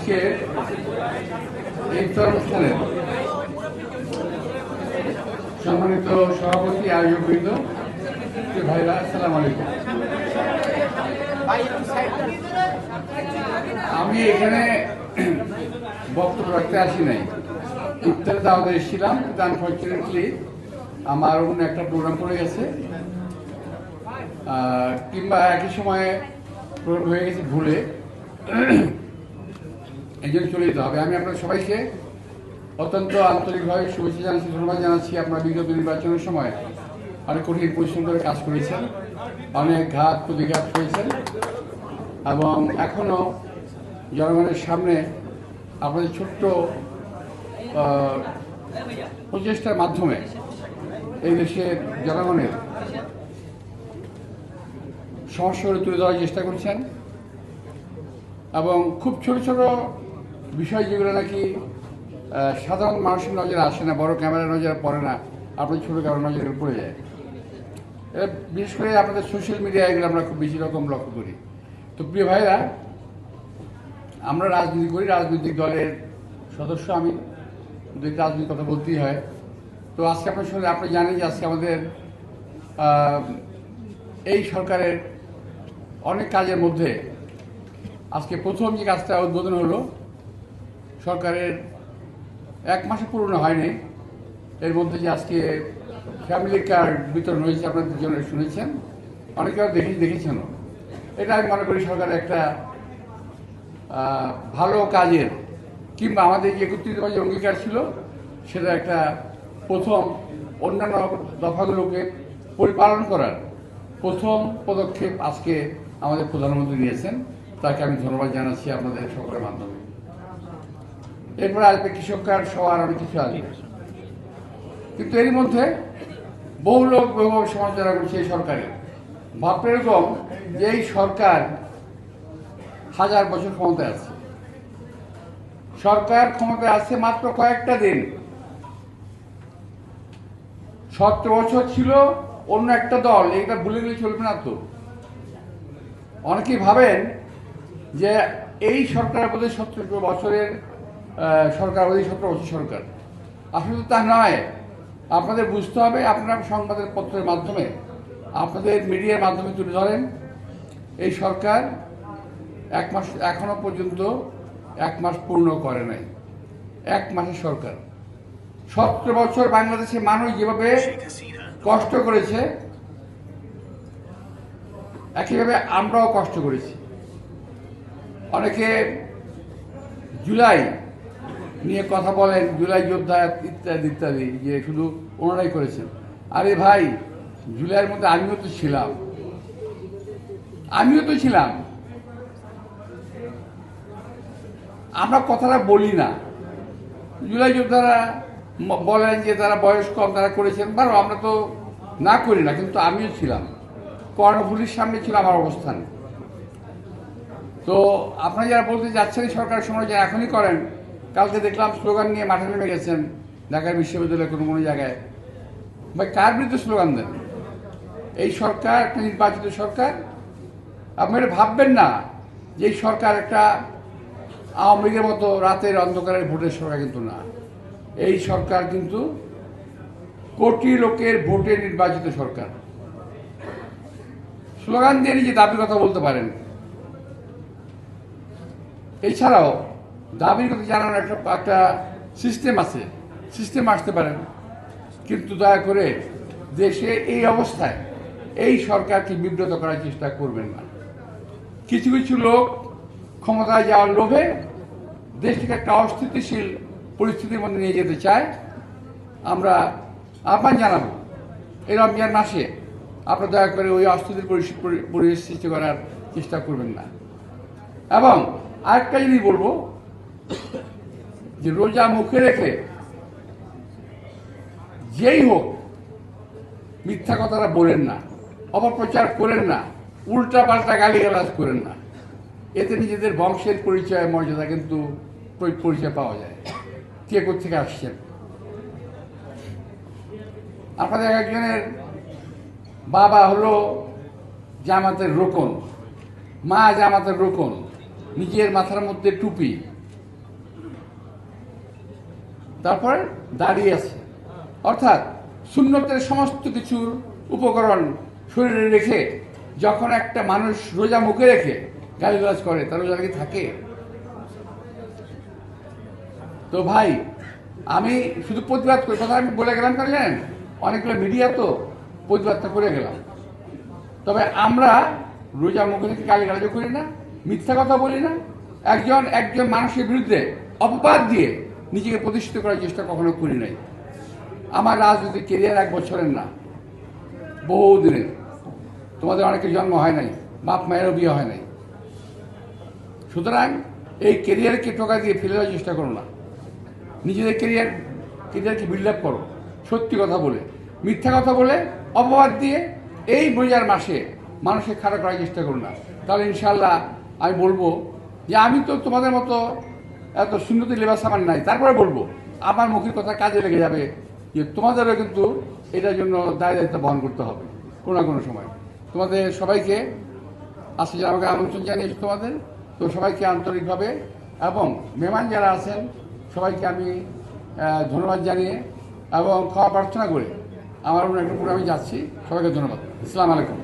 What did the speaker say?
আজকে ইফতার অনুষ্ঠানের সম্মানিত সভাপতি আয়োজকবৃন্দ, ভাইরা, আসসালামু আলাইকুম। আমি এখানে বক্তব্য রাখতে আসি নাই, ইফতারে দাওয়াতে এসেছিলাম, কিন্তু আনফর্চুনেটলি আমার অন্য একটা প্রোগ্রাম পড়ে গেছে, কিংবা একই সময়ে প্রোগ্রাম হয়ে গেছে ভুলে, এই জন্য চলে যেতে হবে। আমি আপনার সবাইকে অত্যন্ত আন্তরিকভাবে শুভেচ্ছা জানাচ্ছি, ধন্যবাদ জানাচ্ছি। আপনার বিগত নির্বাচনের সময় অনেক কঠিন পরিশ্রম করে কাজ করেছেন, অনেক ঘাত প্রতিঘাত হয়েছেন, এবং এখনও জনগণের সামনে আপনাদের ছোট্ট প্রচেষ্টার মাধ্যমে এই দেশের জনগণের সমস্যাগুলো তুলে ধরার চেষ্টা করছেন, এবং খুব ছোট ছোট বিষয় যেগুলো নাকি সাধারণ মানুষের নজরে আসে না, বড় ক্যামেরার নজরে পড়ে না, আপনার ছোটো ক্যামেরার নজরে পড়ে যায়। বিশেষ করে আপনাদের সোশ্যাল মিডিয়া এগুলো আমরা খুব বেশি রকম লক্ষ্য করি। তো প্রিয় ভাইরা, আমরা রাজনীতি করি, রাজনৈতিক দলের সদস্য আমি, রাজনীতির কথা বলতেই হয়। তো আজকে আপনার সঙ্গে আপনি জানেন যে আজকে আমাদের এই সরকারের অনেক কাজের মধ্যে আজকে প্রথম যে কাজটা উদ্বোধন হলো, সরকারের 1 মাসে পুরনো হয়নি, এর মধ্যে যে আজকে ফ্যামিলি কার্ড বিতরণ হয়েছে, আপনাদের জন্য শুনেছেন, অনেকে দেখেছেনও। এটা আমি মনে করি সরকারের একটা ভালো কাজের, কিংবা আমাদের যে 31 যে অঙ্গীকার ছিল সেটা একটা প্রথম অন্যান্য দফাগুলোকে পরিপালন করার প্রথম পদক্ষেপ আজকে আমাদের প্রধানমন্ত্রী নিয়েছেন, তাকে আমি ধন্যবাদ জানাচ্ছি আপনাদের সকলের মাধ্যমে। এরপরে আসবে কৃষক কার্ড সহ আর অনেক কিছু আসবে, কিন্তু এর মধ্যে বহু লোক বহুভাবে সমালোচনা করছে এই সরকারের। ভাবতে এরকম যে এই সরকার 1000 বছর ক্ষমতায় আছে, সরকার ক্ষমতায় আছে মাত্র কয়েকটা দিন। 17 বছর ছিল অন্য একটা দল, এটা ভুলে গেলে চলবে না। তো অনেকেই ভাবেন যে এই সরকারের বোধহয় 17 বছরের সরকার, ওই 17 বছর সরকার। আসলে তা নয়। আপনাদের বুঝতে হবে, আপনারা সংবাদের পত্রের মাধ্যমে, আপনাদের মিডিয়ার মাধ্যমে তুলে ধরেন, এই সরকার 1 মাস এখনো পর্যন্ত 1 মাস পূর্ণ করে নাই। 1 মাসের সরকার। 17 বছর বাংলাদেশে মানুষ যেভাবে কষ্ট করেছে, একইভাবে আমরাও কষ্ট করেছি। অনেকে জুলাই নিয়ে কথা বলেন, জুলাই যোদ্ধা ইত্যাদি ইত্যাদি, যে শুধু ওনারাই করেছেন। আরে ভাই, জুলাইয়ের মধ্যে আমিও তো ছিলাম। আমরা কথাটা বলি না। জুলাই যোদ্ধারা বলেন যে তারা বয়স কম, তারা করেছেন, বারো আমরা তো না করি না, কিন্তু আমিও ছিলাম। কর্ণফুলির সামনে ছিল আমার অবস্থান। তো আপনারা যারা বলতে যাচ্ছেন সরকার সমালোচনা এখনই করেন, কালকে দেখলাম স্লোগান নিয়ে মাঠে নেমে গেছেন ঢাকা বিশ্ববিদ্যালয়ের কোনো জায়গায়। ভাই, কার বিরুদ্ধে স্লোগান দেন? এই সরকার একটা নির্বাচিত সরকার। আপনারা ভাববেন না যে এই সরকার একটা আওয়ামী লীগের মতো রাতের অন্ধকারের ভোটের সরকার, কিন্তু না। এই সরকার কিন্তু কোটি লোকের ভোটে নির্বাচিত সরকার। স্লোগান দিয়ে নিজে দাবি কথা বলতে পারেন, এছাড়াও দাবির কথা জানানোর একটা সিস্টেম আছে, সিস্টেম আসতে পারেন। কিন্তু দয়া করে দেশে এই অবস্থায় এই সরকারকে বিব্রত করার চেষ্টা করবেন না। কিছু কিছু লোক ক্ষমতায় যাওয়ার লোভে দেশকে একটা অস্থিতিশীল পরিস্থিতির মধ্যে নিয়ে যেতে চায়। আমরা আহ্বান জানাবো, এই রমজান মাসে আপনারা দয়া করে ওই অস্থিতির পরিবেশ সৃষ্টি করার চেষ্টা করবেন না। এবং আরেকটা জিনিস বলবো, যে রোজা মুখে রেখে যেই হোক মিথ্যা কথাটা বলেন না, অপপ্রচার করেন না, উল্টা পাল্টা গালিগালাজ করেন না। এতে নিজেদের বংশের পরিচয়, মর্যাদা কিন্তু পরিচয় পাওয়া যায়, কে কোথেকে আসছেন। আপনাদের একজনের বাবা হলো জামাতের রোকন, মা জামাতের রোকন, নিজের মাথার মধ্যে টুপি, তারপরে দাঁড়িয়ে আছে, অর্থাৎ সুন্নতের সমস্ত কিছুর উপকরণ শরীরে রেখে যখন একটা মানুষ রোজা মুখে রেখে গালিগালাজ করে তার রোজা কি থাকে? তো ভাই, আমি শুধু প্রতিবাদ করি, কথা আমি বলে গেলাম কেন জানেন, অনেকগুলো মিডিয়া তো প্রতিবাদটা করে গেলাম। তবে আমরা রোজা মুখে থেকে গালিগালাজ করি না, মিথ্যা কথা বলি না, একজন মানুষের বিরুদ্ধে অপবাদ দিয়ে নিজেকে প্রতিষ্ঠিত করার চেষ্টা কখনো করি নাই। আমার রাজনৈতিক কেরিয়ার 1 বছরের না, বহুদিনের। তোমাদের অনেকের জন্ম হয় নাই, বাপ মায়েরও বিয়ে হয় নাই। সুতরাং এই কেরিয়ারকে টোকা দিয়ে ফেলে দেওয়ার চেষ্টা করো না, নিজেদের কেরিয়ারকে বিল্ড আপ করো সত্যি কথা বলে। মিথ্যা কথা বলে অপবাদ দিয়ে এই রোজার মাসে মানুষকে খাড়া করার চেষ্টা করো না। তাহলে ইনশাল্লাহ আমি বলবো যে আমি তো তোমাদের মতো এত সুন্নতি লেবাস আমার নাই, তারপরে বলবো আমার মুখের কথা কাজে লেগে যাবে যে তোমাদেরও কিন্তু এটার জন্য দায়িত্ব বহন করতে হবে কোনো না কোনো সময়। তোমাদের সবাইকে আজকে যারা আমাকে আমন্ত্রণ জানিয়েছে তোমাদের, তো সবাইকে আন্তরিকভাবে এবং মেহমান যারা আছেন সবাইকে আমি ধন্যবাদ জানিয়ে এবং ক্ষমা প্রার্থনা করে আমার একটা প্রোগ্রামে যাচ্ছি। সবাইকে ধন্যবাদ। আসসালামু আলাইকুম।